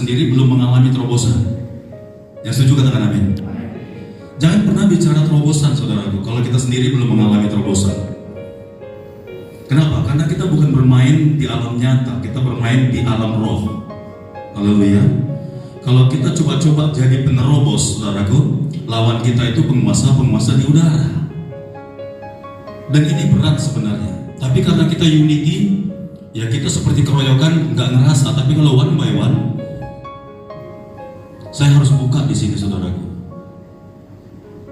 sendiri belum mengalami terobosan. Yang setuju katakan amin. Jangan pernah bicara terobosan, saudaraku, kalau kita sendiri belum mengalami terobosan. Kenapa? Karena kita bukan bermain di alam nyata, kita bermain di alam roh. Haleluya. Kalau kita coba-coba jadi penerobos, saudaraku, lawan kita itu penguasa-penguasa di udara. Dan ini berat sebenarnya. Tapi karena kita unity, ya kita seperti keroyokan, nggak ngerasa. Tapi kalau one by one, saya harus buka di sini, saudaraku.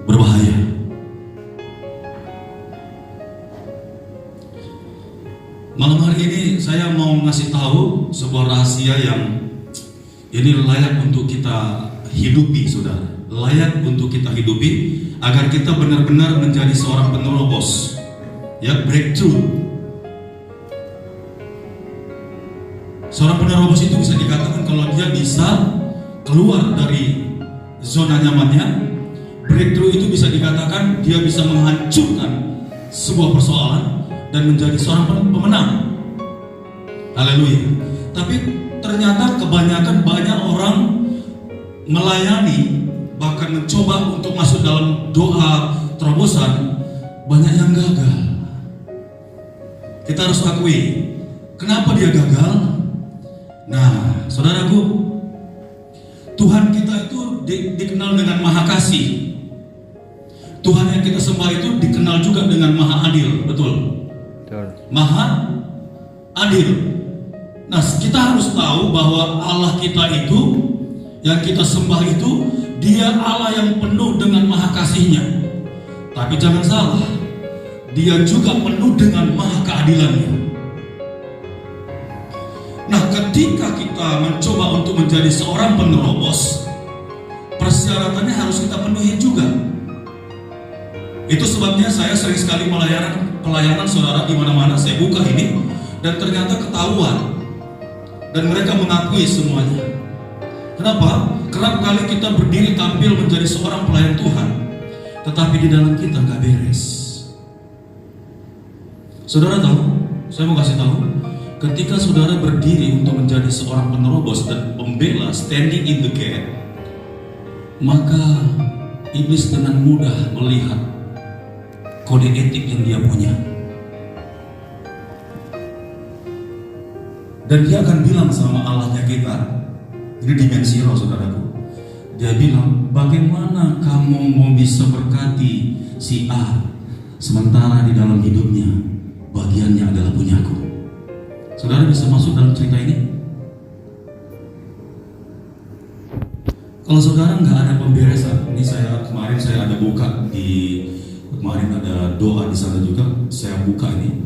Berbahaya. Malam hari ini saya mau ngasih tahu sebuah rahasia yang ini layak untuk kita hidupi, saudara. Layak untuk kita hidupi agar kita benar-benar menjadi seorang penerobos, ya, breakthrough. Seorang penerobos itu bisa dikatakan kalau dia bisa keluar dari zona nyamannya. Breakthrough itu bisa dikatakan dia bisa menghancurkan sebuah persoalan dan menjadi seorang pemenang. Haleluya. Tapi ternyata kebanyakan banyak orang melayani, bahkan mencoba untuk masuk dalam doa terobosan, banyak yang gagal. Kita harus akui, kenapa dia gagal? Nah, saudaraku, Tuhan kita itu dikenal dengan maha kasih. Tuhan yang kita sembah itu dikenal juga dengan maha adil, betul? Maha adil. Nah, kita harus tahu bahwa Allah kita itu, yang kita sembah itu, Dia Allah yang penuh dengan maha kasihnya. Tapi jangan salah, Dia juga penuh dengan maha keadilannya. Nah, ketika kita mencoba untuk menjadi seorang penerobos, persyaratannya harus kita penuhi juga. Itu sebabnya saya sering sekali pelayanan saudara di mana-mana. Saya buka ini dan ternyata ketahuan dan mereka mengakui semuanya. Kenapa? Kerap kali kita berdiri tampil menjadi seorang pelayan Tuhan, tetapi di dalam kita nggak beres. Saudara tahu? Saya mau kasih tahu. Ketika saudara berdiri untuk menjadi seorang penerobos dan pembela, standing in the gap, maka iblis dengan mudah melihat kode etik yang dia punya. Dan dia akan bilang sama Allahnya kita, ini dimensi roh, saudaraku. Dia bilang, bagaimana kamu mau bisa berkati si A, sementara di dalam hidupnya bagiannya adalah punyaku. Saudara bisa masuk dalam cerita ini? Kalau saudara nggak ada pemberesan, ini kemarin saya ada buka kemarin ada doa di sana juga, saya buka ini.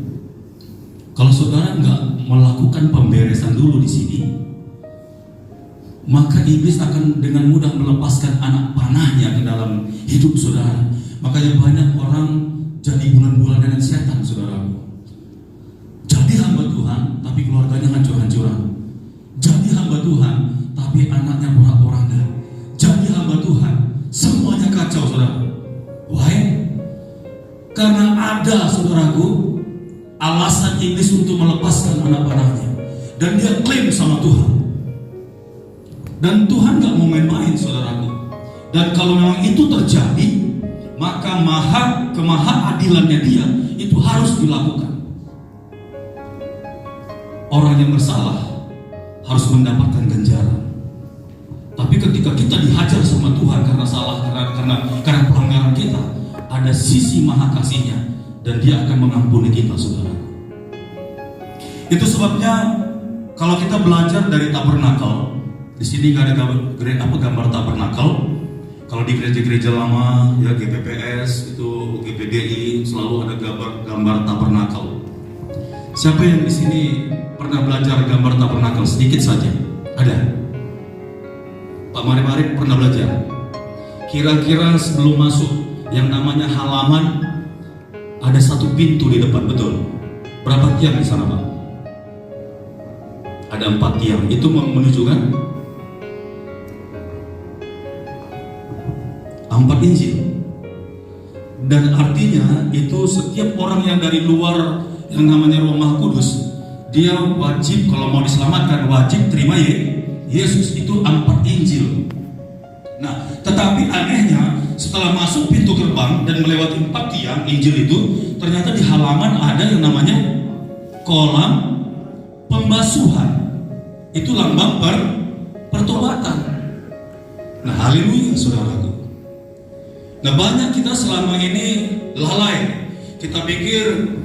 Kalau saudara nggak melakukan pemberesan dulu di sini, maka iblis akan dengan mudah melepaskan anak panahnya ke dalam hidup saudara. Makanya banyak orang jadi bulan-bulanan setan, saudaraku. Jadi hamba Tuhan, tapi keluarganya hancur-hancuran. Jadi hamba Tuhan, tapi anaknya porak-poranda. Jadi hamba Tuhan, semuanya kacau, saudara. Why? Karena ada, saudaraku, alasan iblis untuk melepaskan anak panahnya, dan dia klaim sama Tuhan. Dan Tuhan gak mau main-main, saudaraku. Dan kalau memang itu terjadi, maka kemaha-adilannya dia itu harus dilakukan. Orang yang bersalah harus mendapatkan ganjaran. Tapi ketika kita dihajar sama Tuhan karena salah, karena pelanggaran kita, ada sisi maha kasihnya dan dia akan mengampuni kita, saudara. Itu sebabnya kalau kita belajar dari tabernakel, di sini nggak ada gambar tabernakel. Kalau di gereja-gereja lama, ya GPPS itu GPDI selalu ada gambar tabernakel. Siapa yang di sini pernah belajar gambar tabernakel sedikit saja? Ada? Pak Mari pernah belajar? Kira-kira sebelum masuk yang namanya halaman, ada satu pintu di depan, betul? Berapa tiang di sana, Pak? Ada 4 tiang. Itu menunjukkan 4 Injil. Dan artinya itu setiap orang yang dari luar yang namanya Roh Maha Kudus, dia wajib kalau mau diselamatkan wajib terima Yesus itu 4 Injil. Nah, tetapi anehnya setelah masuk pintu gerbang dan melewati 4 tiang Injil itu, ternyata di halaman ada yang namanya kolam pembasuhan. Itu lambang pertobatan. Nah, haleluya saudaraku. Nah, banyak kita selama ini lalai. Kita pikir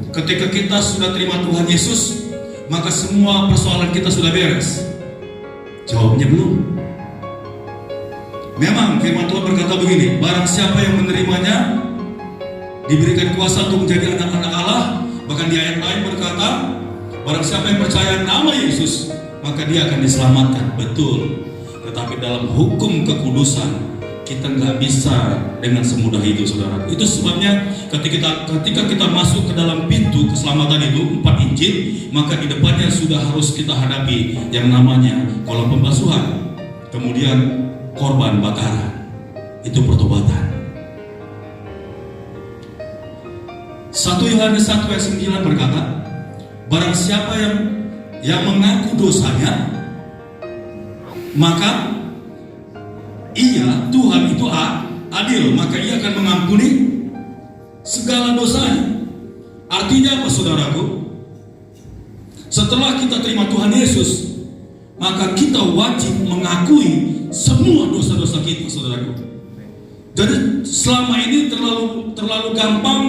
ketika kita sudah terima Tuhan Yesus, maka semua persoalan kita sudah beres. Jawabnya belum. Memang firman Tuhan berkata begini, barang siapa yang menerimanya diberikan kuasa untuk menjadi anak-anak Allah. Bahkan di ayat lain berkata, barang siapa yang percaya nama Yesus, maka dia akan diselamatkan. Betul. Tetapi dalam hukum kekudusan kita nggak bisa dengan semudah itu, saudara. Itu sebabnya ketika kita masuk ke dalam pintu keselamatan itu 4 Injil, maka di depannya sudah harus kita hadapi yang namanya kolam pembasuhan, kemudian korban bakaran. Itu pertobatan. 1 Yohanes 1 ayat 9 berkata, barang siapa yang mengaku dosanya, maka Tuhan itu adil, maka ia akan mengampuni segala dosanya. Artinya apa, saudaraku? Setelah kita terima Tuhan Yesus, maka kita wajib mengakui semua dosa-dosa kita, saudaraku. Jadi selama ini terlalu gampang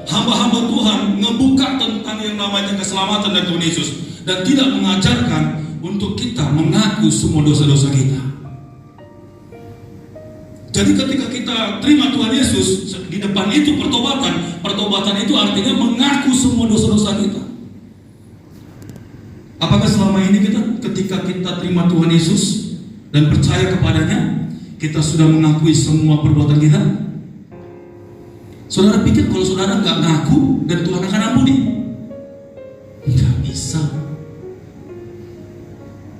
hamba-hamba Tuhan ngebuka tentang yang namanya keselamatan dari Tuhan Yesus dan tidak mengajarkan untuk kita mengaku semua dosa-dosa kita. Jadi ketika kita terima Tuhan Yesus, di depan itu pertobatan. Pertobatan itu artinya mengaku semua dosa-dosa kita. Apakah selama ini ketika kita terima Tuhan Yesus dan percaya kepadanya, kita sudah mengakui semua perbuatan kita? Saudara pikir kalau saudara nggak ngaku dan Tuhan akan ampuni? Nggak bisa.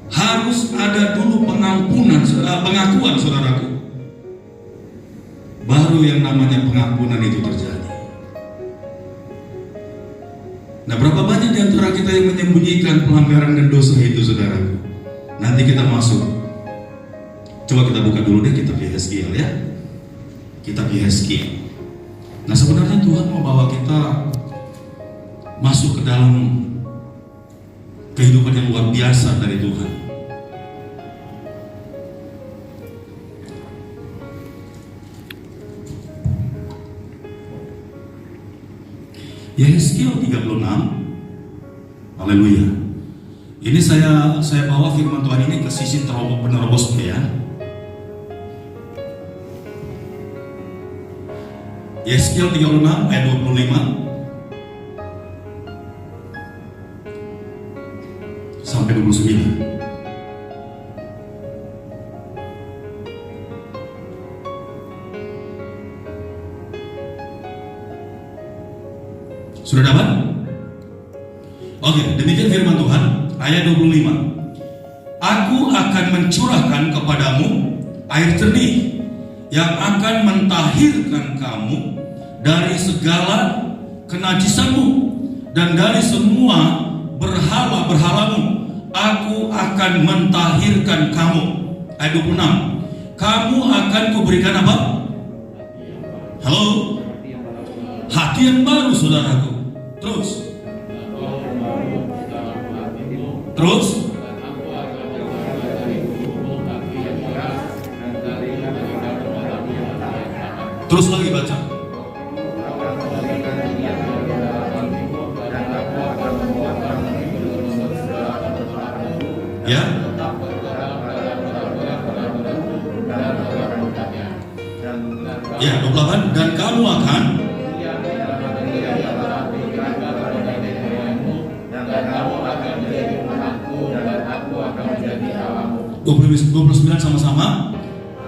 Harus ada dulu pengampunan, pengakuan, saudaraku. Baru yang namanya pengampunan itu terjadi. Nah, berapa banyak di antara kita yang menyembunyikan pelanggaran dan dosa itu, saudaraku? Nanti kita masuk. Coba kita buka dulu deh, kita Yeskiel ya. Kita Yeskiel. Nah, sebenarnya Tuhan mau bawa kita masuk ke dalam kehidupan yang luar biasa dari Tuhan. Yeskiel 36. Haleluya. Ini saya bawa firman Tuhan ini ke sisi penerobos ya. Yeskiel 36 ayat 25 sampai 29. Sudah dapat? Oke, demikian firman Tuhan ayat 25. Aku akan mencurahkan kepadamu air jernih yang akan mentahirkan kamu dari segala kenajisanmu dan dari semua berhala-berhalamu. Aku akan mentahirkan kamu. Ayat 26. Kamu akan kuberikan apa? Halo? Hati yang baru, saudaraku. Terus. Terus lagi baca. Ya. Ya, 28. Dan kamu akan menjadi Allahmu. 29 sama-sama.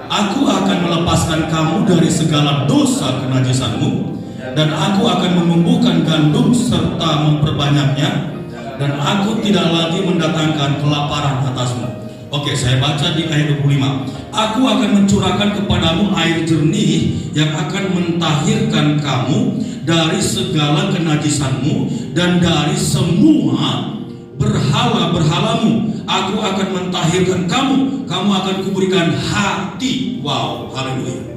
Aku akan melepaskan kamu dari segala dosa kenajisanmu, dan aku akan menumbuhkan gandum serta memperbanyaknya, dan aku tidak lagi mendatangkan kelaparan atasmu. Oke, saya baca di ayat 25. Aku akan mencurahkan kepadamu air jernih yang akan mentahirkan kamu dari segala kenajisanmu dan dari semua berhala-berhalamu. aku akan mentahirkan kamu, kamu akan kuberikan hati. Wow, haleluya.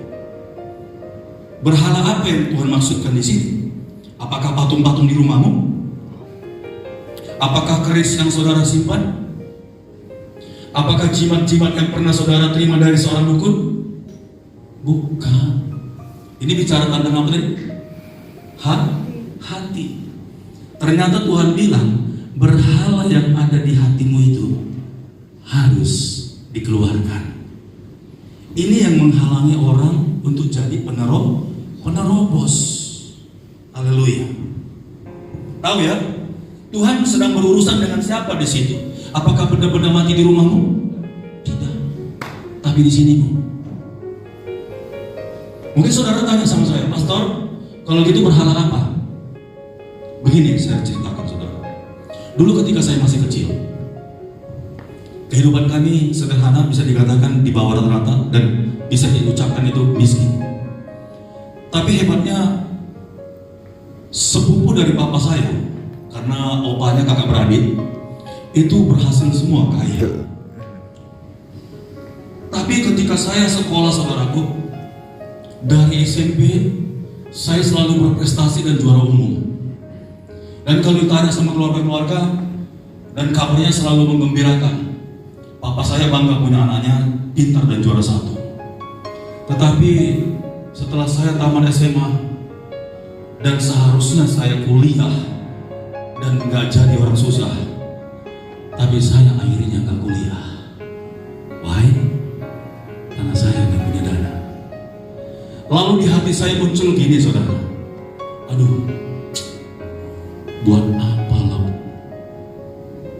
Berhala apa yang Tuhan maksudkan di sini? Apakah patung-patung di rumahmu? Apakah keris yang saudara simpan? Apakah jimat-jimat yang pernah saudara terima dari seorang dukun? Bukan. Ini bicara tentang apa tadi? Hati. Ternyata Tuhan bilang berhala yang ada di hatimu itu harus dikeluarkan. Ini yang menghalangi orang untuk jadi penerobos. Haleluya. Tahu ya, Tuhan sedang berurusan dengan siapa di situ? Apakah benda-benda mati di rumahmu? Tidak. Tapi di sinimu. Mungkin saudara tanya sama saya, Pastor, kalau gitu berhala apa? Begini saya ceritakan saudara. Dulu ketika saya masih kecil, kehidupan kami sederhana, bisa dikatakan di bawah rata-rata, dan bisa diucapkan itu miskin. Tapi hebatnya sepupu dari papa saya, karena opanya kakak beradik, itu berhasil semua kaya. Tapi ketika saya sekolah saudaraku, dari SMP saya selalu berprestasi dan juara umum. Dan kalau ditanya sama keluarga-keluarga, dan kabarnya selalu menggembirakan, papa saya bangga punya anaknya pintar dan juara satu. Tetapi setelah saya tamat SMA dan seharusnya saya kuliah dan nggak jadi orang susah, tapi saya akhirnya nggak kuliah. Why? Karena saya nggak punya dana. Lalu di hati saya muncul gini saudara, aduh, buat apa lah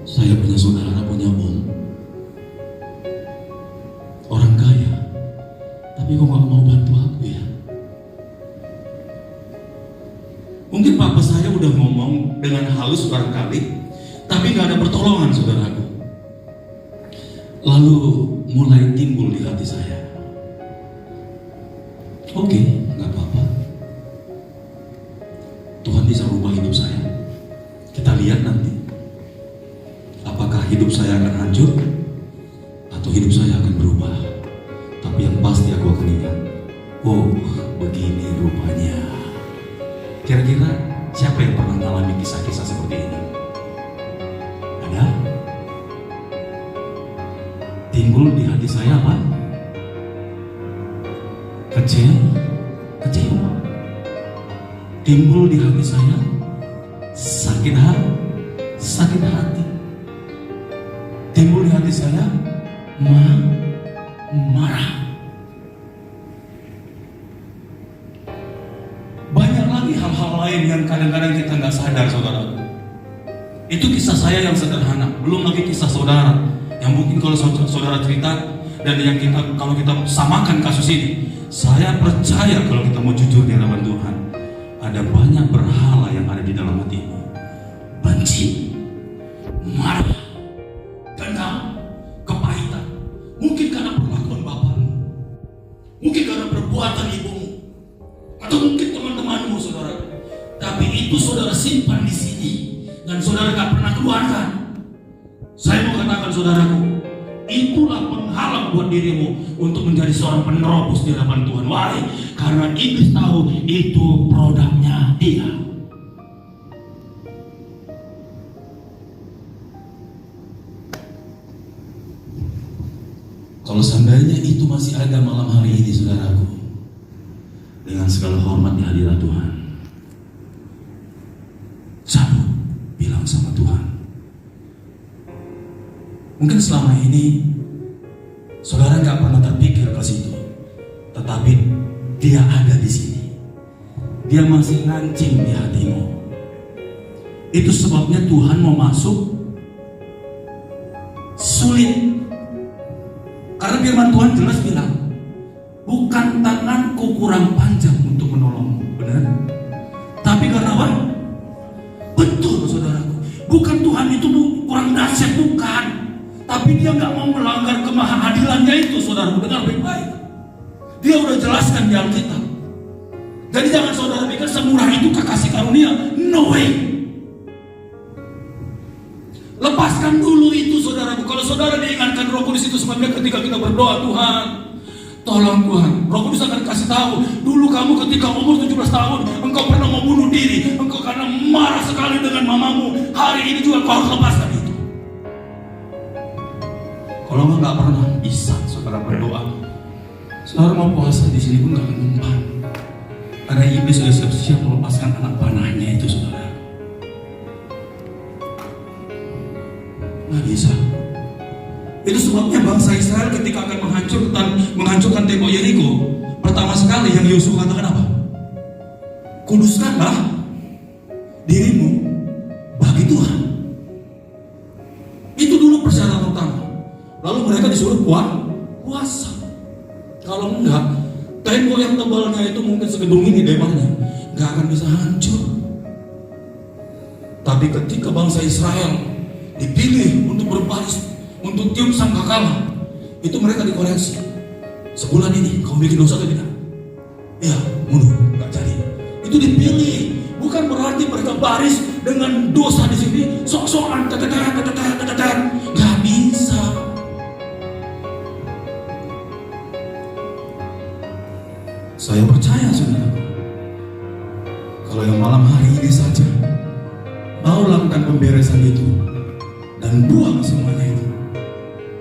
saya punya saudara, punya om, orang kaya, tapi kok gak mau bantu aku ya? Mungkin papa saya udah ngomong dengan halus barangkali, tapi gak ada pertolongan saudaraku. Lalu mulai timbul di hati saya, oke, gak apa-apa, Tuhan bisa rubah hidup saya. Kita lihat nanti, apakah hidup saya akan hancur atau hidup saya akan berubah. Tapi yang pasti aku akan ingat, oh begini rupanya. Kira-kira siapa yang pernah mengalami kisah-kisah seperti ini? Ada? Timbul di hati saya apa? Kecewa. Timbul di hati saya sakit hati. Timbul di hati saya marah. Banyak lagi hal-hal lain yang kadang-kadang kita nggak sadar saudara. Itu kisah saya yang sederhana, belum lagi kisah saudara yang mungkin kalau saudara cerita dan yang kalau kita samakan kasus ini, saya percaya kalau kita mau jujur di hadapan Tuhan, ada banyak berhala yang ada di dalam hatimu. Benci, marah, dendam, kepahitan. Mungkin karena perlakuan bapakmu, mungkin karena perbuatan ibumu, atau mungkin teman-temanmu saudara. Tapi itu saudara simpan di sini dan saudara gak pernah keluarkan. Saya mau katakan saudaraku, itulah penghalang buat dirimu untuk menjadi seorang penerobos di hadapan Tuhan. Why? Karena iblis tahu itu produknya dia. Kalau seandainya itu masih ada malam hari ini saudaraku, dengan segala hormat di hadirat Tuhan, cabut, bilang sama Tuhan. Mungkin selama ini saudara nggak pernah terpikir ke situ, tetapi dia ada di sini. Dia masih ngancing di hatimu. Itu sebabnya Tuhan mau masuk sulit. Karena firman Tuhan jelas bilang, bukan tanganku kurang panjang untuk menolongmu, benar? Tapi karena apa? Betul saudaraku, bukan Tuhan itu kurang dahsyat, bukan. Tapi dia nggak mau melanggar kemahadilannya itu, saudara. Dengar baik-baik. Dia udah jelaskan di Alkitab. Jadi jangan saudara pikir semurah itu kasih karunia. No way. Lepaskan dulu itu saudaraku. Kalau saudara diingatkan Roh Kudus itu sebabnya ketika kita berdoa, Tuhan tolong Tuhan, Roh Kudus akan kasih tahu, dulu kamu ketika umur 17 tahun engkau pernah membunuh diri, engkau karena marah sekali dengan mamamu, hari ini juga kau harus lepaskan itu. Kalau nggak pernah bisa saudara berdoa, saudara mau puasa di sini pun nggak akan mempan, karena iblis sudah siap-siap melepaskan anak panahnya itu saudara. Nggak bisa. Itu sebabnya bangsa Israel ketika akan menghancurkan tembok Yeriko, pertama sekali yang Yosua katakan apa? Kuduskanlah dirimu bagi Tuhan. Itu dulu persyaratan utama. Lalu mereka disuruh puasa. Kalau enggak, tembok yang tebalnya itu mungkin segedung ini lebarnya, nggak akan bisa hancur. Tapi ketika bangsa Israel dipilih untuk berbaris, untuk tiup sangkakala, itu mereka dikoreksi. Sebulan ini kau bikin dosa atau tidak? Ya, mundur, nggak jadi. Itu dipilih, bukan berarti mereka baris dengan dosa di sini, sok-sokan, nggak bisa. Saya percaya saudara, kalau yang malam hari ini saja mau lakukan pemberesan itu dan buang semuanya itu,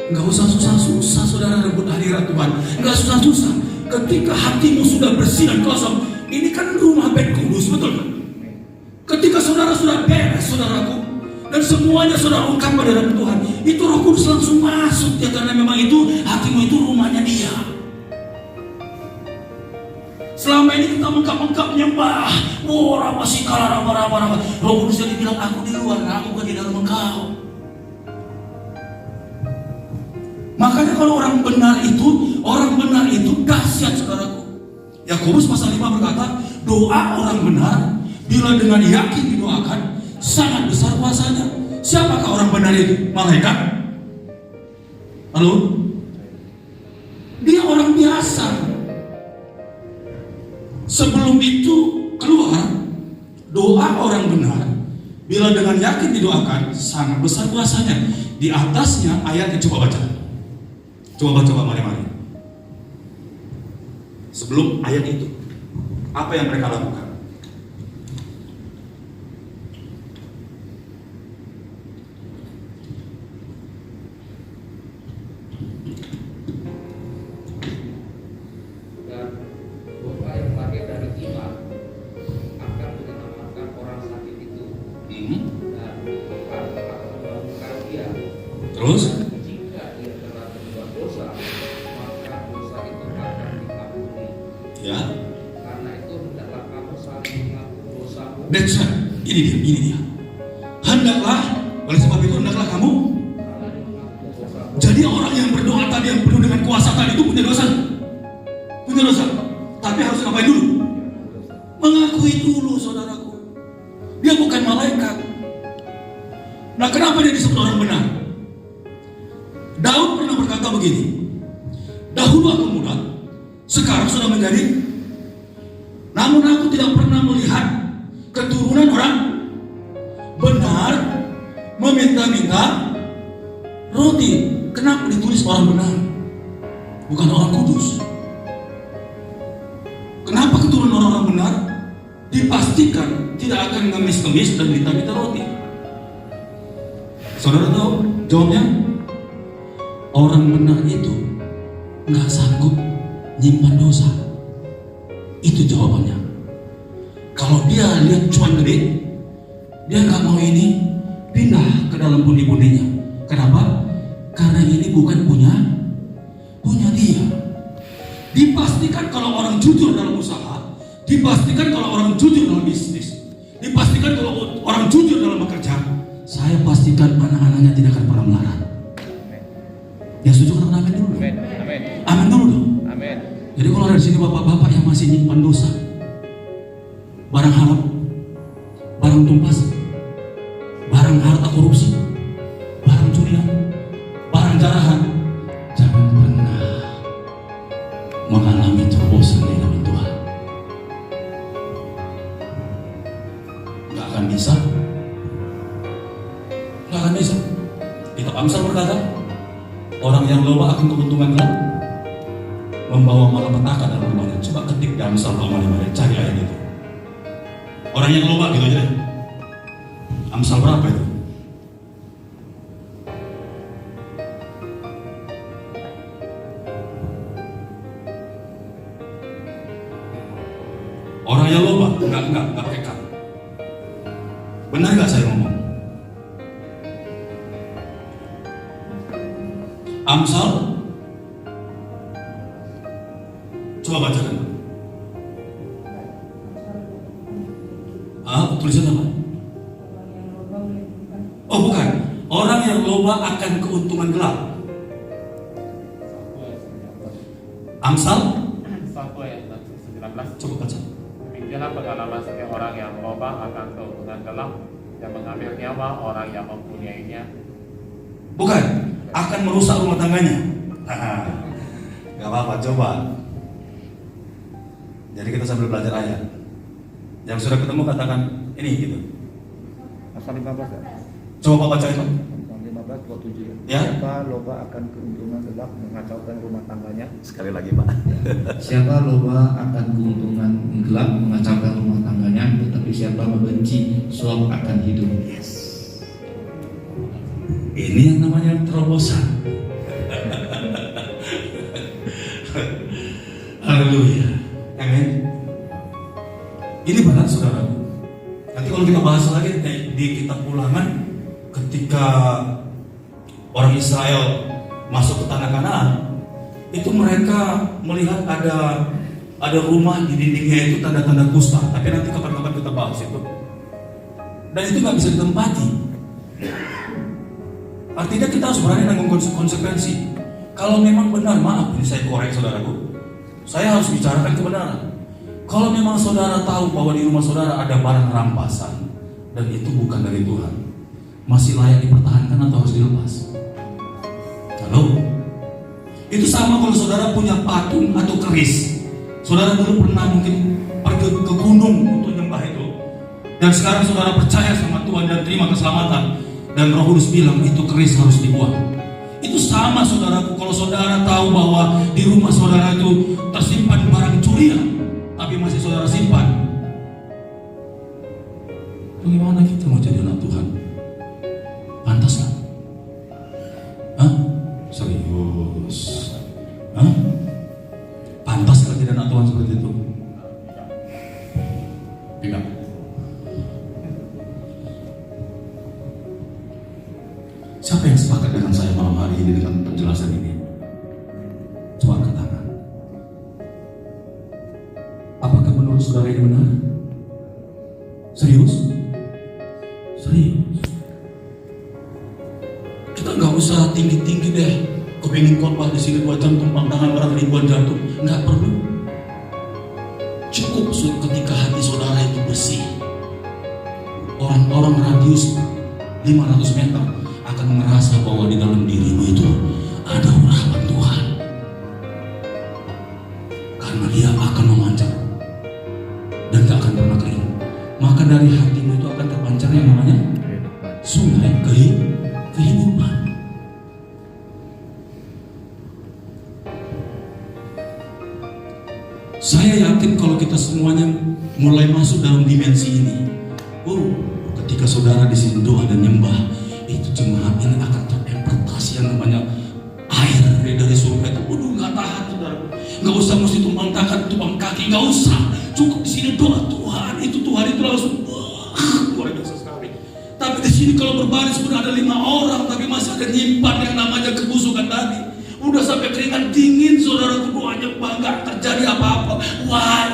nggak usah susah-susah saudara rebut hadirat Tuhan, nggak susah-susah. Ketika hatimu sudah bersih dan kosong, ini kan rumah bait kudus, betul kan? Ketika saudara sudah beres saudaraku, dan semuanya saudara ungkap pada dalam Tuhan, itu Roh Kudus langsung masuk ya, karena memang itu hatimu itu rumahnya Dia. Selama ini kita mengkap-mengkap nyembah, rama sikala rama. Roh Kudus yang dibilang aku di luar, aku bukan di dalam engkau. Makanya kalau orang benar itu dahsyat saudaraku. Yakobus pasal 5 berkata, doa orang benar bila dengan yakin didoakan sangat besar kuasanya. Siapakah orang benar itu? Malaikat? Halo? Dia orang biasa. Sebelum itu keluar, doa orang benar bila dengan yakin didoakan sangat besar kuasanya. Di atasnya ayatnya coba baca. Coba, mari. Sebelum ayat itu, apa yang mereka lakukan? Dan doa yang lahir dari iman akan menyelamatkan orang sakit itu, dan Tuhan akan menyembuhkan dia. Terus? Ya. Karena itu hendaklah kamu saling mengaku dosamu. That's right. Ini dia. Hendaklah, oleh sebab itu hendaklah kamu. Jadi orang yang berdoa tadi, yang penuh dengan kuasa tadi itu punya dosa. Tapi harus ngapain dulu? Mengakui dulu saudaraku. Dia bukan malaikat. Nah, kenapa dia disebut orang benar? Daud pernah berkata begini, dahulu aku muda, sekarang sudah menjadi, namun aku tidak pernah melihat keturunan orang benar meminta-minta roti. Kenapa ditulis orang benar, bukan orang kudus? Kenapa keturunan orang benar dipastikan tidak akan ngemis-ngemis dan minta-minta roti? Saudara tahu jawabnya? Orang benar itu nggak sanggup nyimpan dosa. Itu jawabannya. Kalau dia lihat cuan gede, dia nggak mau ini pindah ke dalam pundi-pundinya. Kenapa? Karena ini bukan punya dia. Dipastikan kalau orang jujur dalam usaha, dipastikan kalau orang jujur dalam bisnis, dipastikan kalau orang jujur dalam bekerja, saya pastikan anak-anaknya tidak akan pernah melarat. Ya setuju, katakan amin dulu. Amin dulu dong. Amin. Jadi kalau ada di sini bapak-bapak yang masih nyimpan dosa, barang haram, barang tumpas, barang harta korupsi, barang curian, barang jarahan, jangan pernah mengalami terobosan di dalam Tuhan. Gak akan bisa. Amsal berkata, orang yang loba akan keuntungan gelap, membawa malapetaka dalam rumahnya. Coba ketik di Amsal 5:5, cari ayat itu. Orang yang loba gitu aja deh. Amsal berapa itu? Orang yang loba, enggak pakai kata. Benar nggak saya ngomong? Amsal, coba bacakan. Tulisan apa? Oh bukan, orang yang loba akan keuntungan gelap. Amsal 1 ayat 19. coba baca. Demikianlah pengalaman setiap orang yang loba akan keuntungan gelap dan mengambil nyawa orang yang mempunyainya. Bukan, akan merusak rumah tangganya. Gak apa-apa, coba. Jadi kita sambil belajar ayat. Yang sudah ketemu katakan ini gitu. Pasal 15 ya? Coba baca itu. Pasal 15 27 Ya. Siapa loba akan keuntungan gelap mengacaukan rumah tangganya? Sekali lagi Pak. Siapa loba akan keuntungan gelap mengacaukan rumah tangganya, tetapi siapa membenci suap akan hidup. Ini yang namanya terobosan. Haleluya. Amin. Ini benar saudara. Nanti kalau kita bahas lagi di kitab Ulangan, ketika orang Israel masuk ke tanah Kanaan, itu mereka melihat ada rumah di dindingnya itu tanda-tanda kusta. Tapi nanti kapan-kapan kita bahas itu. Dan itu nggak bisa ditempati. Artinya kita harus berani nanggung konsekuensi. Kalau memang benar, maaf ini saya korek saudaraku, saya harus bicarakan kebenaran. Kalau memang saudara tahu bahwa di rumah saudara ada barang rampasan dan itu bukan dari Tuhan, masih layak dipertahankan atau harus dilepas? Halo? Itu sama kalau saudara punya patung atau keris. Saudara dulu pernah mungkin pergi ke gunung untuk nyembah itu, dan sekarang saudara percaya sama Tuhan dan terima keselamatan, dan Roh Kudus bilang itu keris harus dibuang. Itu sama saudaraku, kalau saudara tahu bahwa di rumah saudara itu tersimpan barang curian, tapi masih saudara simpan. Bagaimana kita mau jadi anak Tuhan? Pantas kan? Hah? Serius? Hah? Pantas kan jadi anak Tuhan seperti itu? Tidak. Siapa yang sepakat dengan saya malam hari ini dengan penjelasan ini? Coba angkat tangan. Apakah menurut saudara ini benar? Serius? Serius? Kita nggak usah tinggi-tinggi deh. Kepingin khotbah di sini 2 jam tumpang tangan orang ribuan jatuh. Nggak perlu. Cukup ketika hati saudara itu bersih. Orang-orang radius 500 meter akan merasa bahwa di dalam dirimu itu ada urapan Tuhan, karena dia akan memancar dan gak akan pernah kering. Maka dari hatimu itu akan terpancar yang namanya sungai kehidupan. Saya yakin kalau kita semuanya mulai masuk dalam dimensi ini, ketika saudara di sini doa dan nyembah, itu jemaat ini akan terimpartasi yang namanya air dari surga itu. Nggak tahan saudara, nggak usah mesti tumpang tangan, tumpang kaki, nggak usah. Cukup di sini doa Tuhan itu langsung luar biasa sekali. Tapi di sini kalau berbaris pun ada 5 orang, tapi masih ada nyimpan yang namanya kebusukan tadi. Udah sampai keringat dingin saudara, doanya nggak terjadi apa-apa. Why?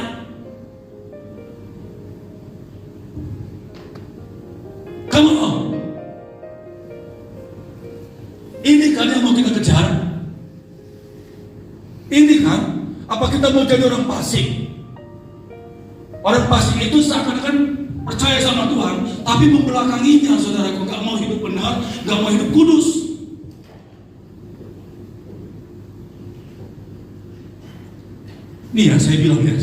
Come on. Ini kan yang mau kita kejar. Ini kan, apa kita mau jadi orang fasik? Orang fasik itu seakan-akan percaya sama Tuhan, tapi membelakanginya saudaraku, gak mau hidup benar, gak mau hidup kudus. Nih ya, saya bilang ya,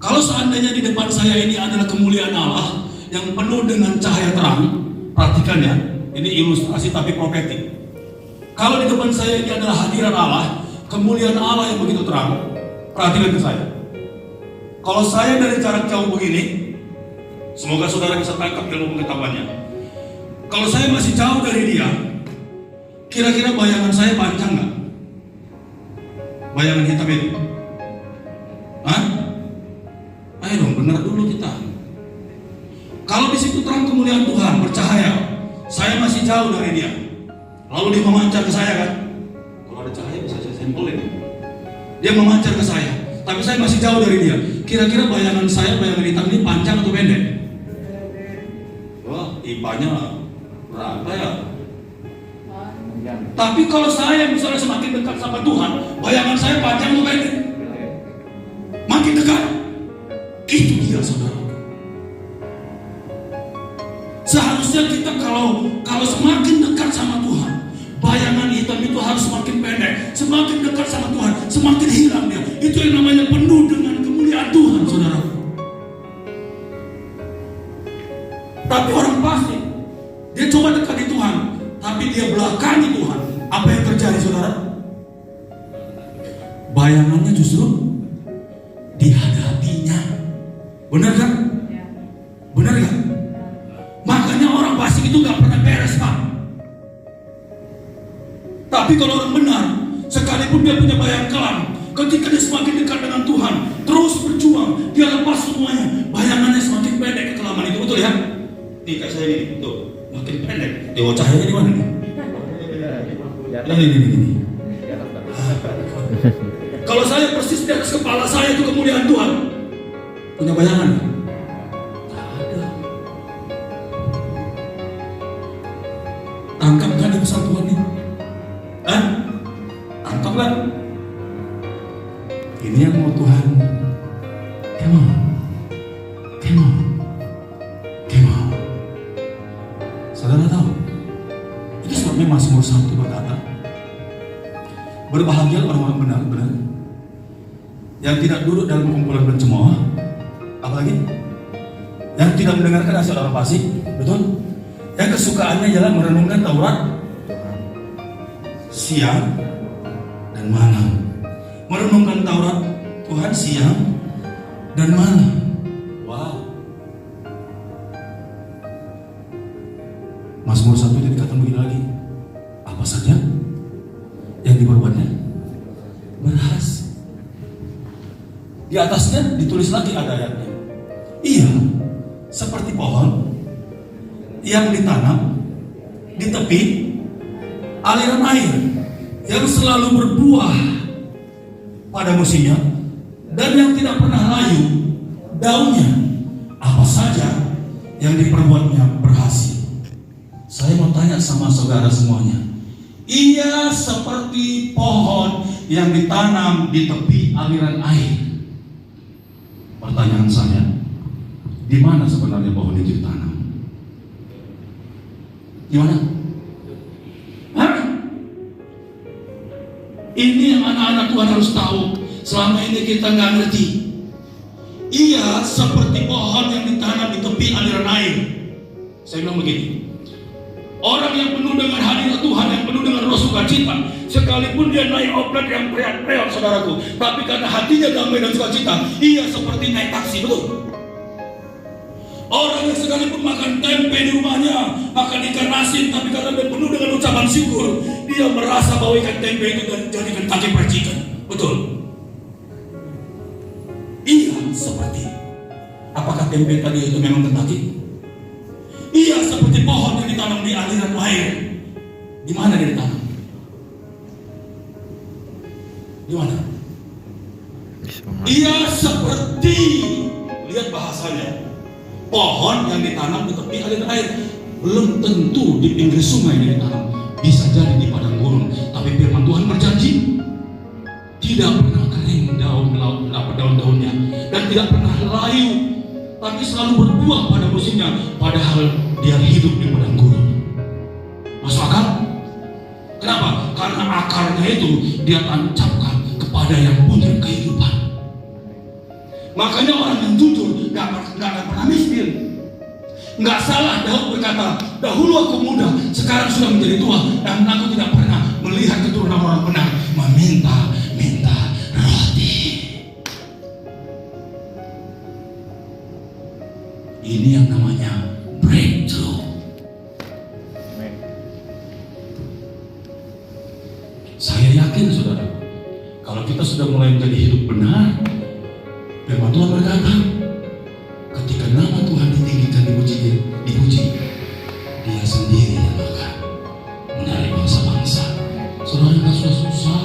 kalau seandainya di depan saya ini adalah kemuliaan Allah yang penuh dengan cahaya terang, perhatikan ya, Ini ilustrasi tapi profetik. Kalau di depan saya ini adalah hadirat Allah, kemuliaan Allah yang begitu terang, perhatikan ke saya. Kalau saya dari jarak jauh begini, semoga saudara bisa tangkap ilmu pengetahuannya. Kalau saya masih jauh dari dia, kira-kira bayangan saya panjang nggak? Bayangan hitam itu? Hah? Ayo dong, benar dulu kita. Kalau di situ terang kemuliaan Tuhan, bercahaya, saya masih jauh dari dia. Lalu dia memancar ke saya kan? Kalau ada cahaya bisa saya sampelin. Dia memancar ke saya, tapi saya masih jauh dari dia. Kira-kira bayangan saya, bayangan hitam ini panjang atau pendek? Wah, IPA-nya berapa ya? Tapi kalau saya misalnya semakin dekat sama Tuhan, bayangan saya panjang atau pendek? Makin dekat. Itu dia, saudara. Seharusnya kita kalau semakin dekat sama Tuhan, bayangan hitam itu harus semakin pendek. Semakin dekat sama Tuhan, semakin hilang dia. Itu yang namanya penuh dengan kemuliaan Tuhan, saudara. Tapi orang pasti dia coba dekati Tuhan, tapi dia belakangi Tuhan. Apa yang terjadi, saudara? Bayangannya justru dihadapinya. Benar kan? Benar kan? Makanya orang fasik itu gak pernah beres, Pak. Tapi kalau orang benar, sekalipun dia punya bayang kelam, ketika dia semakin dekat dengan Tuhan, terus berjuang, dia lepas semuanya, bayangannya semakin pendek kekelaman itu, betul ya? Nih kayak saya ini, tuh, makin pendek. Dewa cahayanya di mana nih? Ini. Kalau saya persis di atas kepala saya itu kemuliaan Tuhan, punya bayangan? Tak ada. Tangkap gak di pesan Tuhan ini? Tangkap kan? Ini yang mau Tuhan. Come on. Saudara tahu? Itu sebabnya Mazmur 1 berkata, berbahagia orang-orang benar-benar yang tidak duduk dalam kumpulan pencemooh, apalagi yang tidak mendengarkan nasihat orang fasik, betul? Yang kesukaannya ialah merenungkan Taurat siang dan malam. Merenungkan Taurat Tuhan siang dan malam. Wow. Mazmur 1 itu dikatakan begini lagi. Apa saja yang diperbuatnya berhasil. Di atasnya ditulis lagi ada ayatnya. Ia seperti pohon yang ditanam di tepi aliran air, yang selalu berbuah pada musimnya dan yang tidak pernah layu daunnya. Apa saja yang diperbuatnya berhasil. Saya mau tanya sama saudara semuanya, ia seperti pohon yang ditanam di tepi aliran air. Pertanyaan saya, di mana sebenarnya pohon itu ditanam? Di mana? Ini yang anak-anak Tuhan harus tahu. Selama ini kita nggak ngerti. Ia seperti pohon yang ditanam di tepi aliran air. Saya bilang begini, orang yang penuh dengan hadirat Tuhan, yang penuh dengan roh sukacita, sekalipun dia naik oplet yang preot-preot, saudaraku, tapi karena hatinya damai dan sukacita, ia seperti naik taksi, betul? Orang yang sekalipun makan tempe di rumahnya, makan ikan asin, tapi karena dia penuh dengan ucapan syukur, dia merasa bahwa ikan tempe itu jadikan kaki percikan, betul? Ia seperti, apakah tempe tadi itu memang kentaki? Ia seperti pohon yang ditanam di aliran air. Di mana dia ditanam? Di mana? Ia seperti, lihat bahasanya, pohon yang ditanam di tepi aliran air. Belum tentu di pinggir sungai yang ditanam, bisa jadi di padang gurun. Tapi firman Tuhan berjanji, tidak pernah kering daun-daunnya dan tidak pernah layu, tapi selalu berbuah pada musimnya, padahal dia hidup di padang gurun. Masuk akal? Kenapa? Karena akarnya itu dia tancapkan kepada yang punya kehidupan. Makanya orang yang jujur gak akan pernah miskin. Nggak salah Daud berkata, dahulu aku muda, sekarang sudah menjadi tua, dan aku tidak pernah melihat keturunan orang benar meminta roti. Ini yang namanya breakthrough. Saya yakin saudara, kalau kita sudah mulai menjadi hidup benar, firman Tuhan berkata, ketika nama Tuhan ditinggikan, dipuji, Dia sendiri yang akan menarik bangsa-bangsa. Saudara yang sudah susah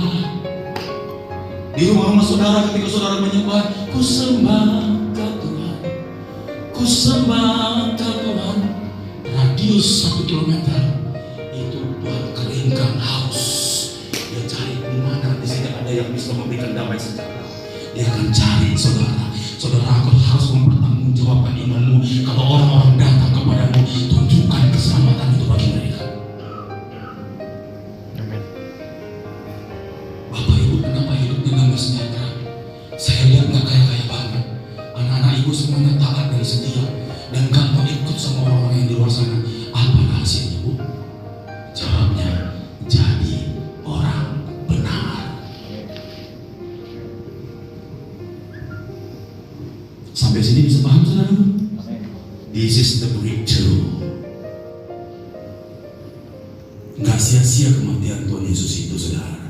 di rumah saudara, ketika saudara menyembah, ku sembah Tuhan, ku sembah Tuhan, radius 1 kilometer itu Tuhan keringkan, haus. Dia cari di mana di sini ada yang bisa memberikan damai sejahtera. Dia akan cari saudara. Saudara, aku harus mempertanggungjawabkan imanmu. Kalau orang-orang datang kepadamu, tunjukkan keselamatan itu bagi mereka. Amin. Bapak Ibu, kenapa hidupnya nggak sejahtera? Saya lihat nggak kaya-kaya banget. Anak-anak Ibu semuanya taat dan setia, dan nggak mau ikut sama orang-orang yang di luar sana. Apa rahasianya, Bu? Jawabnya, jadi orang benar. Sampai sini bisa paham, saudara? This is the breakthrough. Gak sia-sia kematian Tuhan Yesus itu, saudara.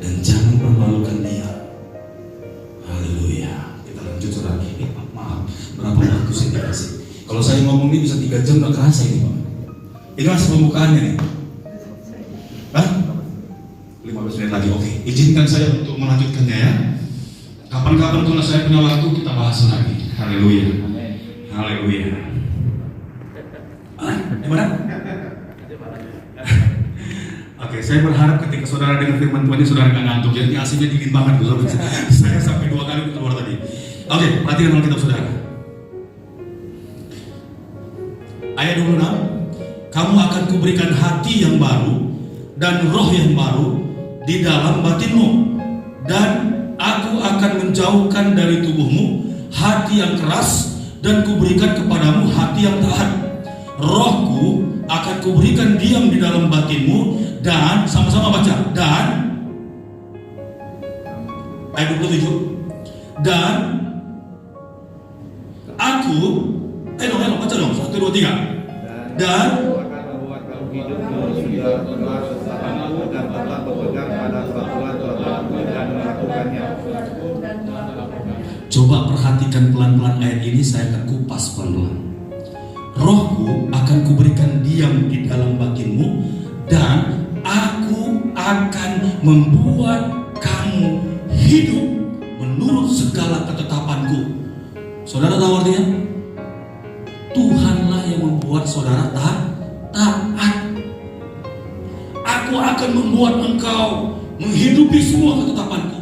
Dan jangan permalukan Dia. Haleluya. Kita lanjut, saudara. Maaf, berapa waktu saya dikasih? Kalau saya ngomong ini bisa 3 jam, gak kerasa ini, Pak. Ini masih pembukaannya nih. Hah? 15 menit lagi, oke. Izinkan saya untuk melanjutkannya ya. Kapan-kapan kalau saya punya waktu kita bahas lagi. Haleluya. Haleluya. Gimana? Oke, saya berharap ketika saudara dengar firman Tuhan ini saudara nggak ngantuk. Jadi AC-nya dingin banget. Saya sampai 2 kali keluar tadi. Oke, perhatikan Alkitab saudara. Ayat 26. Kamu akan kuberikan hati yang baru dan roh yang baru di dalam batinmu, dan aku akan menjauhkan dari tubuhmu hati yang keras dan kuberikan kepadamu hati yang taat. Rohku akan kuberikan diam di dalam batinmu, dan sama-sama baca, dan ayat 27, dan aku baca dong 1, 2, 3. Dan aku akan membuat kamu hidup sudah telah bersamaku dan tetap berpegang pada peraturan-peraturanku dan melakukannya. coba perhatikan pelan-pelan ayat ini, saya akan kupas pelan-pelan. Rohku akan kuberikan diam di dalam batinmu, dan aku akan membuat kamu hidup menurut segala ketetapanku. Saudara tahu artinya? Tuhanlah yang membuat saudara taat. Aku akan membuat engkau menghidupi semua ketetapanku.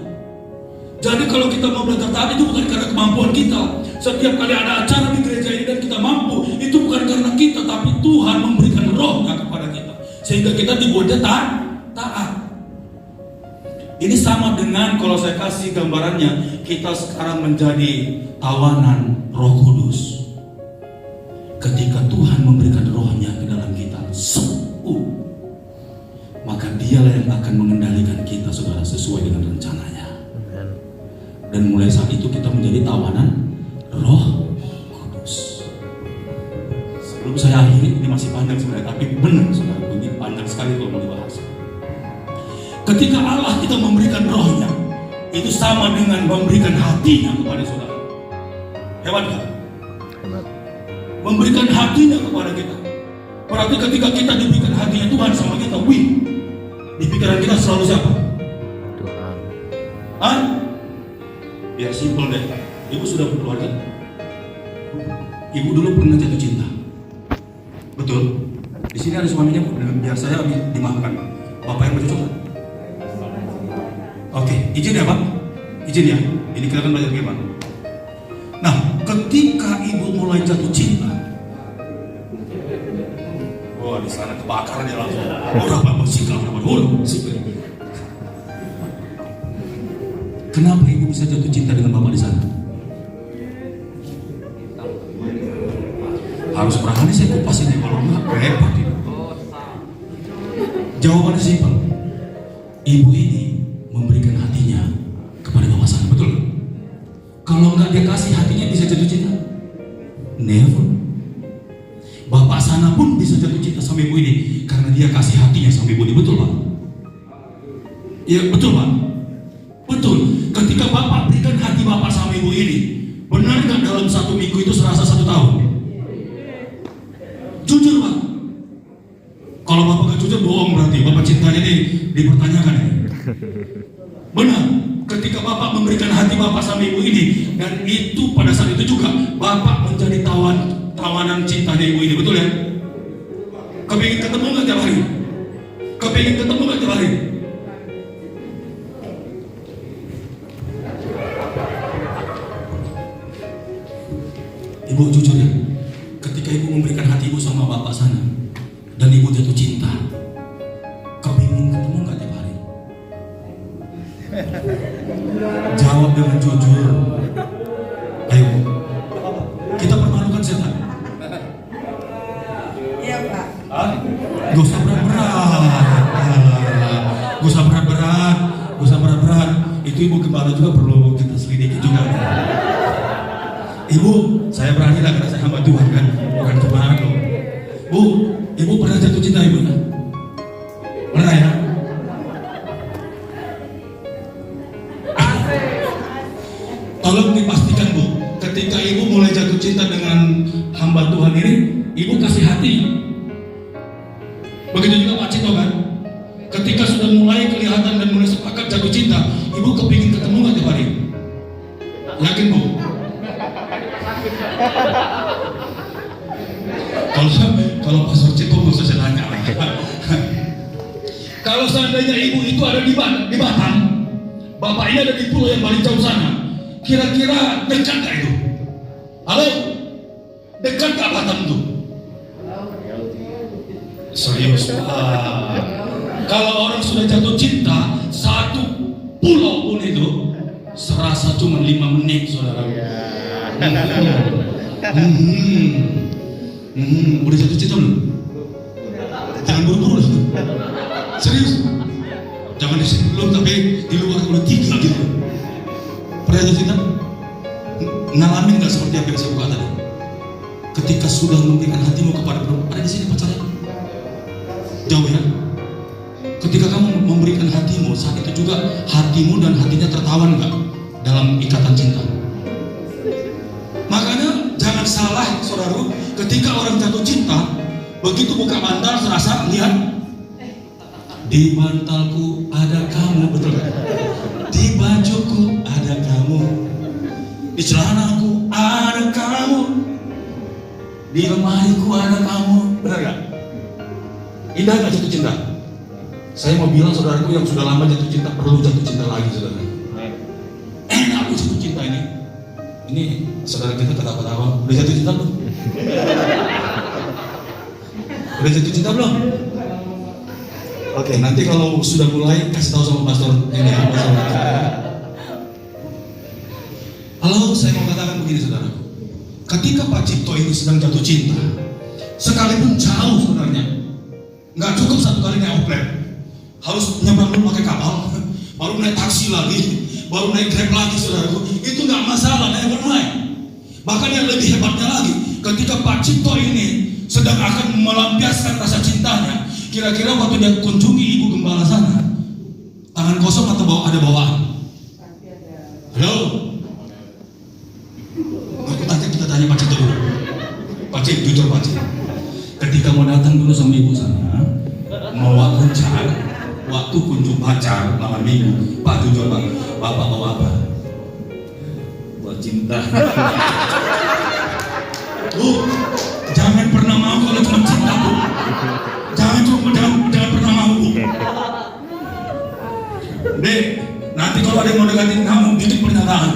Jadi kalau kita mau belajar taat, itu bukan karena kemampuan kita. Setiap kali ada acara di gereja ini dan kita mampu, itu bukan karena kita, tapi Tuhan memberikan rohnya kepada kita, sehingga kita dibuatnya taat. Ini sama dengan kalau saya kasih gambarannya, kita sekarang menjadi tawanan Roh Kudus. Ketika Tuhan memberikan rohnya ke dalam kita, maka Dialah yang akan mengendalikan kita, saudara, sesuai dengan rencananya. Dan mulai saat itu kita menjadi tawanan Roh Kudus. Sebelum saya akhiri, ini masih panjang sebenarnya, tapi benar saudara, ini panjang sekali kalau mau dibahas. Ketika Allah kita memberikan rohnya, itu sama dengan memberikan hatinya kepada saudara. Hebat kan? Memberikan hatinya kepada kita. Berarti ketika kita diberikan hatinya Tuhan sama kita, di pikiran kita selalu siapa? Tuhan. Biar simpel deh. Ibu sudah berkeluarga. Ibu dulu pernah jatuh cinta. Betul? Di sini ada suaminya, biar saya dimaafkan. Bapak yang bercucuk. Oke, izin ya Pak. Izin ya. Ini kita akan belajar gimana. Nah, ketika ibu mulai jatuh cinta, di sana kebakaran ya langsung. Orang Bapak sikap sipil. Kenapa ibu bisa jatuh cinta dengan Bapak di sana? Harus berani saya kupas ini, kalau enggak repot ini. Jawabannya simpel. Ibu ini memberikan hatinya kepada bapak sana, betul? Kalau enggak dia kasih, hatinya bisa jatuh cinta? Never. Bapak sana pun bisa jatuh cinta sama ibu ini karena dia kasih hatinya sama ibu ini, betul Pak? Iya betul Pak. Betul. Ketika bapak berikan hati bapak sama ibu ini, benar nggak dalam 1 minggu itu serasa 1 tahun? Jujur Pak. Kalau bapak nggak jujur bohong, berarti bapak cintanya ini dipertanyakan ya. Benar. Ketika bapak memberikan hati bapak sama ibu ini, dan itu pada saat itu juga bapak menjadi tawanan cintanya ibu ini, betul ya? Kepingin ketemu nggak tiap hari? Kepingin ketemu nggak tiap hari? Ibu jujur ya, ketika ibu memberikan hati ibu sama bapak sana, dan ibu jatuh cinta, kepingin ketemu nggak tiap hari? Jawab dengan jujur. Ayo, kita permalukan setan. Iya Pak. Gak usah berat-berat. Gak usah berat-berat. Itu ibu kepala juga perlu kita selidiki juga. Ibu, saya berani lah karena saya hamba Tuhan kan, bukan cuma aku. Bu, ibu pernah jatuh cinta ibu? Pernah ya? Tolong dipastikan Bu, ketika ibu mulai jatuh cinta dengan hamba Tuhan ini, ibu kasih hati. Begitu juga Pak Cito kan, ketika sudah mulai kelihatan dan mulai sepakat jatuh cinta, ibu kepingin ketemu nggak tiap hari? Yakin Bu? Kalau Pastor Cito nggak usah saya tanya. Kalau seandainya ibu itu ada di Batam, bapak ini ada di pulau yang paling jauh sana, kira-kira dekat gak itu? Halo? Dekat gak Batam tuh? Serius Pak. Kalau orang sudah jatuh cinta, 1 pulau pun itu serasa cuma 5 menit saudara. Udah jatuh cinta belum? Jangan buru-buru. Serius. Jangan di sini belum, tapi di luar udah 3 gitu. Pernah jatuh cinta? Ngalamin nggak seperti apa yang saya buka tadi? Ketika sudah memberikan hatimu kepada perempuan, ada di sini pacarnya? Jauh ya? Ketika kamu memberikan hatimu, saat itu juga hatimu dan hatinya tertawan nggak dalam ikatan cinta? Makanya jangan salah saudara, ketika orang jatuh cinta, begitu buka bantal serasa lihat di bantalku ada kamu, betul kan? Di bajuku ada kamu, di celanaku ada kamu, di lemariku ada kamu, benar gak? Indah gak jatuh cinta? Saya mau bilang saudaraku yang sudah lama jatuh cinta perlu jatuh cinta lagi saudara. Enak aku jatuh cinta ini. Ini saudara kita ketawa-tawa, udah jatuh cinta belum? Udah jatuh cinta belum? Oke, nanti kalau sudah mulai kasih tahu sama pastor ini apa saudara. Halo, saya mau katakan begini saudaraku. Ketika Pak Cipto ini sedang jatuh cinta, sekalipun jauh sebenarnya, nggak cukup 1 kali naik oplet, harus nyebrang dulu pakai kapal, baru naik taksi lagi, baru naik Grab lagi saudaraku. Itu nggak masalah, naik. Bahkan yang lebih hebatnya lagi, ketika Pak Cipto ini sedang akan melampiaskan rasa cintanya, kira-kira waktu dia kunjungi ibu gembala sana, tangan kosong atau ada bawaan? Halo? Kita tanya Pak Cipto dulu. Pak Cipto, jujur Pak Cipto, ketika mau datang dulu sama ibu sana, mau waktu kunjung pacar malam minggu, Pak jujur Pak, Bapak bawa apa? Buat cinta. Bu, jangan pernah mau kalau cuma cinta Bu. Jangan pernah mau Bu. Dek, nanti kalau ada yang mau deketin kamu, bikin pernyataan.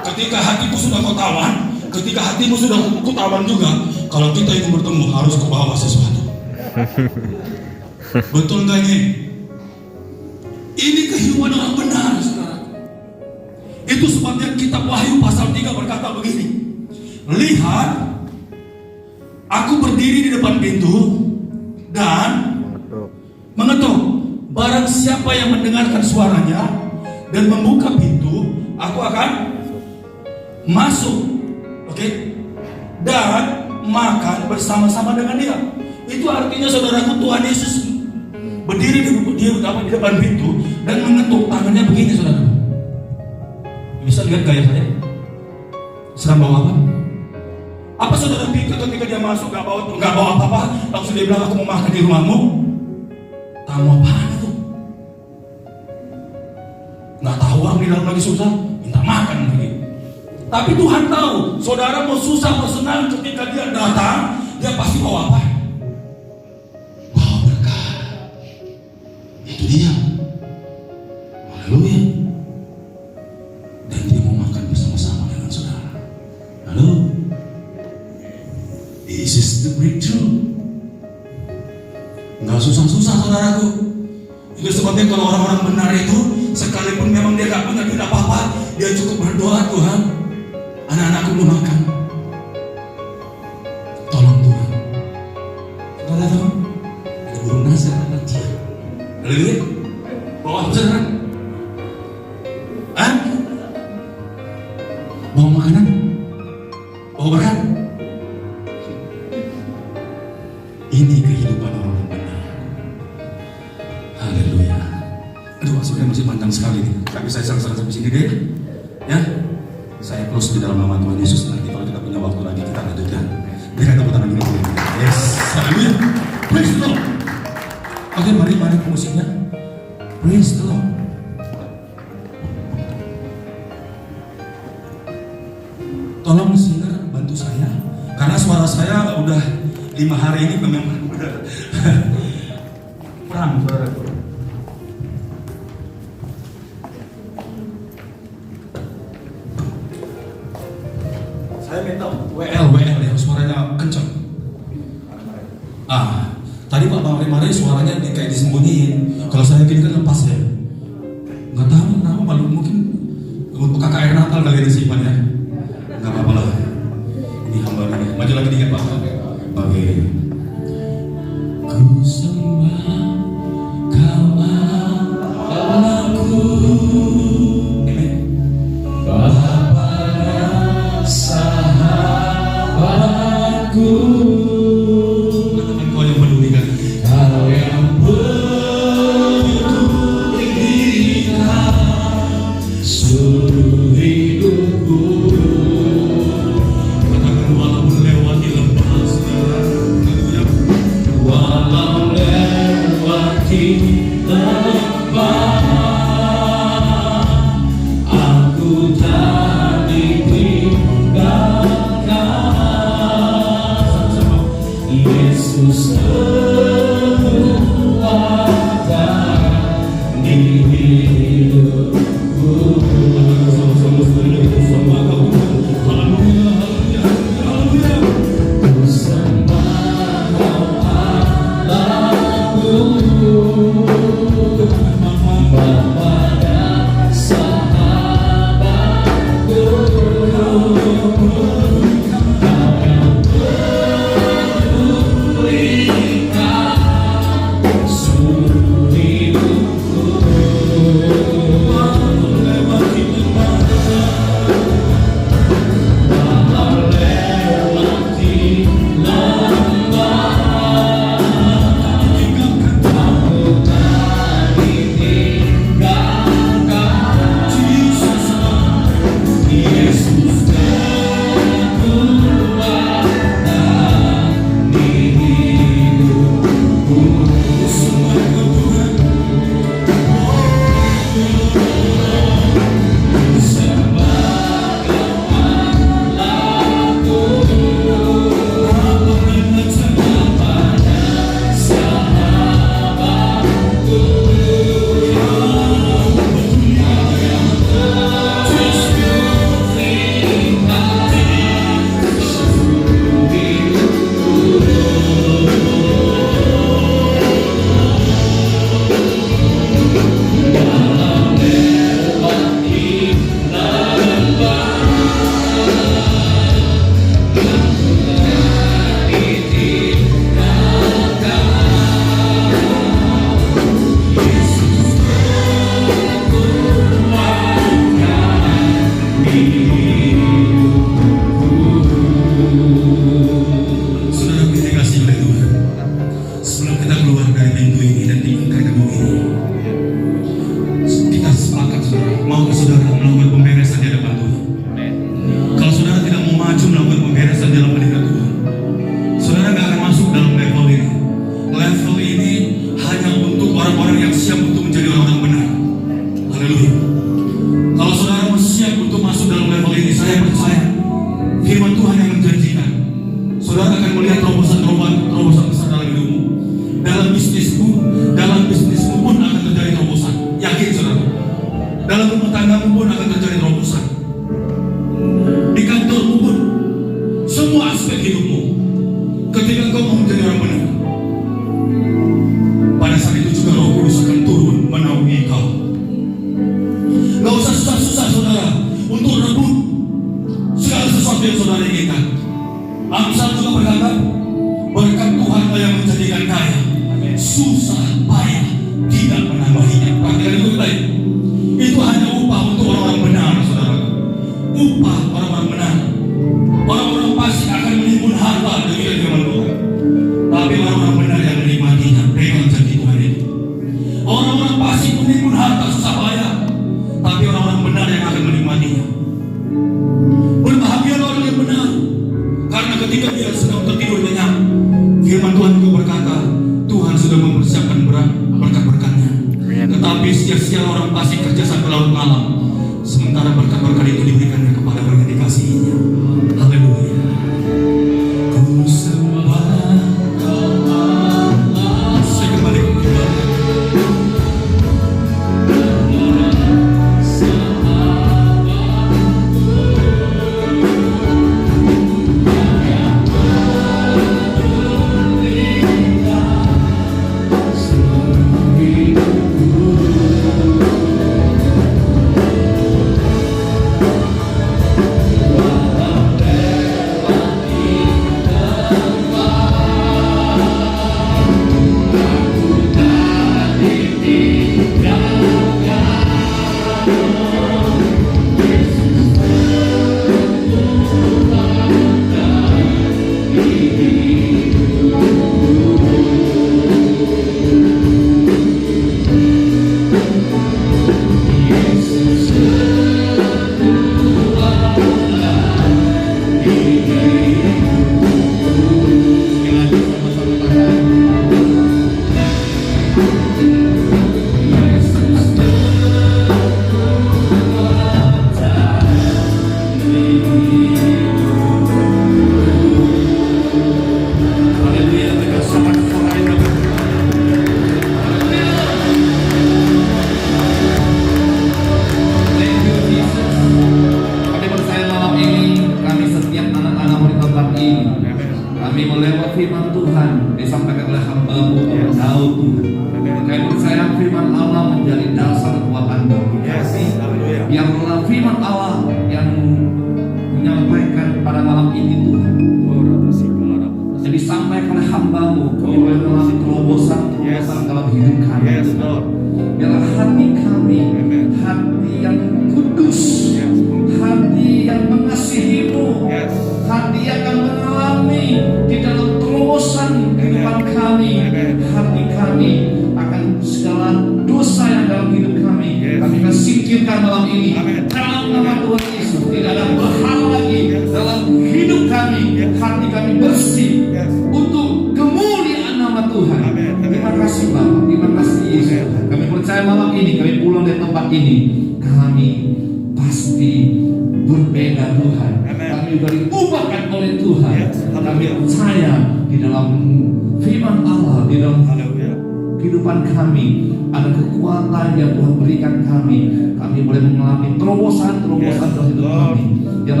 Ketika hatiku sudah kau tawan, ketika hatimu sudah ku tawan juga, kalau kita ingin bertemu harus kau bawa sesuatu. Betul nggak ini? Ini kehidupan orang benar, saudara. Itu sebabnya kitab Wahyu pasal 3 berkata begini. Lihat, Aku berdiri di depan pintu dan mengetuk. Barang siapa yang mendengarkan suaranya dan membuka pintu, aku akan masuk. Oke? Dan makan bersama-sama dengan dia. Itu artinya saudaraku, Tuhan Yesus berdiri di depan pintu dan mengetuk. Tangannya begini, saudara. Bisa lihat gaya saya? Serang bawa apa? Apa saudara pikir ketika dia masuk gak bawa apa-apa, langsung dia bilang aku mau makan di rumahmu? Tamu apaan itu? Gak tahu orang di dalam lagi susah, minta makan begitu. Tapi Tuhan tahu, saudara mau susah mau senang, ketika dia datang, dia pasti bawa apa? Bawa berkah. Itu dia. Haleluya. Dan dia mau makan bersama-sama dengan saudara. Halo. This is the breakthrough. Nggak susah-susah saudaraku. Itu sebabnya kalau orang-orang benar itu, sekalipun memang dia nggak punya duit apa-apa, dia cukup berdoa, Tuhan, anak-anakku belum makan, tolong Tuhan. Saudara tahu, ada burung nasir anak dia. Haleluya. Bawa apa saudara? Hah? Bawa makanan? Bawa berkat? Ini kehidupan orang benar. Haleluya. Aduh, sebenarnya masih panjang sekali nih. Tapi saya serang-serang sampai sini deh. Ya, saya close di dalam nama Tuhan Yesus. Nanti kalau kita punya waktu lagi kita lanjutkan. Berikan tepuk tangan dulu. Yes, haleluya. Praise the Lord. Oke, mari ke musiknya. Praise the Lord. Tolong singer bantu saya, karena suara saya udah 5 hari ini memang udah perang, saudara. Saya minta WL ya, suaranya kencang. Tadi Pak Mari suaranya kayak disembunyiin. Kalau saya gini kan lepas ya. Nggak tahu kenapa, malu mungkin untuk KKR Natal kali ini simpan ya. Nggak apa-apa lah. Ini hamba ini. Maju lagi dikit Pak. Oke. Ku sembah Kau Allahku. Bapa dan sahabatku. Engkau yang pedulikan. Kau yang pedulikan seluruh hidupku. Katakan walaupun lewati lembah segala, walau lewati lembah, aku tak ditinggalkan. Yesus kekuatan di hidupku. melakukan pemberesan di hadapan Tuhan. Kalau saudara tidak mau maju melakukan pemberesan dalam hadirat Tuhan, saudara gak akan masuk dalam level ini. Level ini hanya untuk orang-orang yang siap untuk menjadi orang-orang benar. Haleluya. Kalau saudara mau siap untuk masuk dalam level ini, saya percaya firman Tuhan yang menjanjikan saudara akan melihat terobosan besar dalam hidupmu. Dalam bisnismu pun akan terjadi terobosan. Yakin saudara? Dalam rumah tanggamu pun akan terjadi terobosan. Di kantormu pun, semua aspek hidupmu. Ketika engkau mau menjadi orang benar, pada saat itu juga Roh Kudus akan turun menaungi kau. Gak usah susah-susah saudara untuk rebut segala sesuatu yang saudara inginkan. Amsal juga berkata, berkat Tuhanlah yang menjadikan kaya, susah payah tidak menambahinya. Perhatikan itu baik. Itu hanya upah untuk orang-orang benar, saudara. Upah orang-orang benar. Orang-orang fasik akan menimbun harta demi firman Tuhan, tapi orang-orang benar yang menikmatinya pegang janji Tuhan itu. Orang-orang fasik menimbun harta susah payah, tapi orang-orang benar yang akan menikmatinya. Berbahagialah orang yang benar, karena ketika dia sedang tertidur nyenyak, firman Tuhan juga berkata, Tuhan sudah mempersiapkan berkat-berkatnya. Tetapi sia-sia orang fasik kerja sampai larut malam, sementara berkat-berkat itu diberikannya kepada orang yang dikasihinya. Haleluya. Ku sembah Allah. Saya kembali ke Tuhan.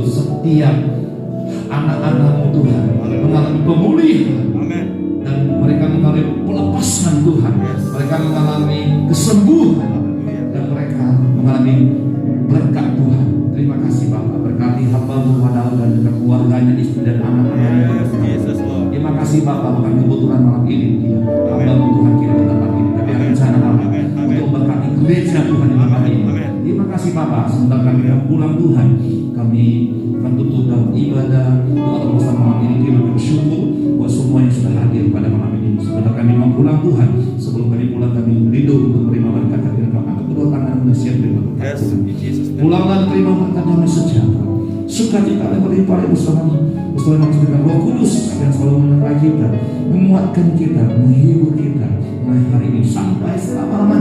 Setiap anak-anak-Mu Tuhan mengalami pemulihan, dan mereka mengalami pelepasan Tuhan, mereka mengalami kesembuhan, dan mereka mengalami berkat Tuhan. Terima kasih Bapak, berkati hamba-Mu Wadal dan juga keluarganya, istri dan anak-anaknya. Terima kasih Bapak, bukan kebetulan malam ini dia hamba-Mu Tuhan kirim ke tempat ini, tapi akan bersama-sama sebentar kami akan pulang Tuhan. Kami akan tutup dalam ibadah doa terusan malam ini. Kami bersyukur buat semua yang sudah hadir pada malam ini. Sebentar kami mau pulang Tuhan. Sebelum kami pulang kami rindu untuk menerima berkat hadirat Tuhan. Angkat kedua tangan dan siap menerima berkat Tuhan. Pulang dan terima berkat damai sejahtera. Sukacita yang berlimpah bersama dengan Roh Kudus yang selalu menyertai kita, menguatkan kita, menghibur kita mulai hari ini sampai selama